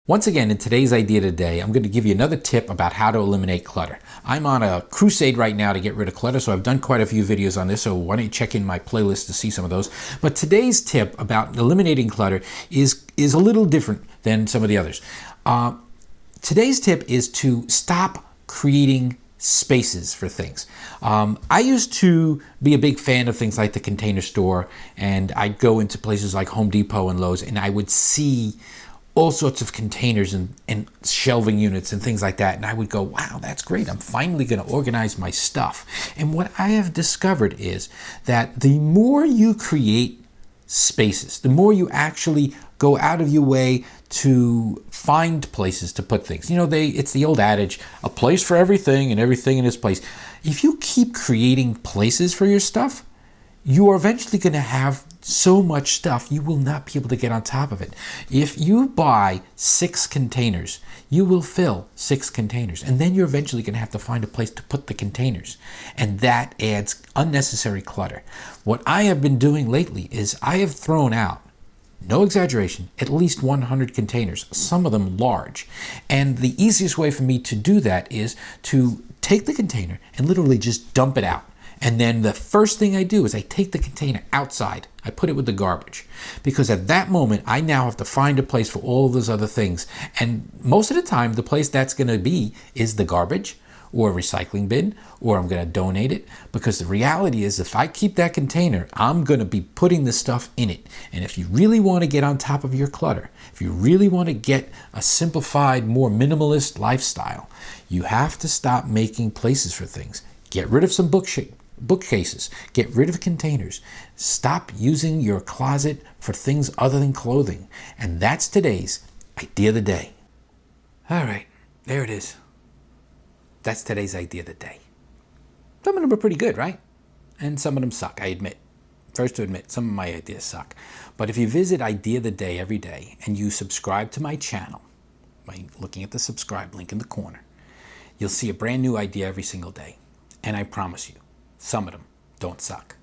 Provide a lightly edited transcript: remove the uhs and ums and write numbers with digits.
Once again, in today's idea today, I'm going to give you another tip about how to eliminate clutter. I'm on a crusade right now to get rid of clutter, so I've done quite a few videos on this, so why don't you check in my playlist to see some of those. But today's tip about eliminating clutter is a little different than some of the others. Today's tip is to stop creating spaces for things. I used to be a big fan of things like the Container Store, and I'd go into places like Home Depot and Lowe's, and I would see all sorts of containers and shelving units and things like that. And I would go, wow, that's great. I'm finally going to organize my stuff. And what I have discovered is that the more you create spaces, the more you actually go out of your way to find places to put things. You know, it's the old adage, a place for everything and everything in its place. If you keep creating places for your stuff, you are eventually going to have so much stuff you will not be able to get on top of it. If you buy 6 containers, you will fill 6 containers, and then you're eventually going to have to find a place to put the containers, and that adds unnecessary clutter. What I have been doing lately is I have thrown out, no exaggeration, at least 100 containers, some of them large. And the easiest way for me to do that is to take the container and literally just dump it out. And then the first thing I do is I take the container outside. I put it with the garbage. Because at that moment, I now have to find a place for all those other things. And most of the time, the place that's going to be is the garbage or a recycling bin, or I'm going to donate it. Because the reality is, if I keep that container, I'm going to be putting the stuff in it. And if you really want to get on top of your clutter, if you really want to get a simplified, more minimalist lifestyle, you have to stop making places for things. Get rid of some bookcases, get rid of containers, stop using your closet for things other than clothing. And that's today's idea of the day. All right, there it is. That's today's idea of the day. Some of them are pretty good, right? And some of them suck, I admit. First to admit, some of my ideas suck. But if you visit Idea of the Day every day and you subscribe to my channel by looking at the subscribe link in the corner, you'll see a brand new idea every single day. And I promise you, some of them don't suck.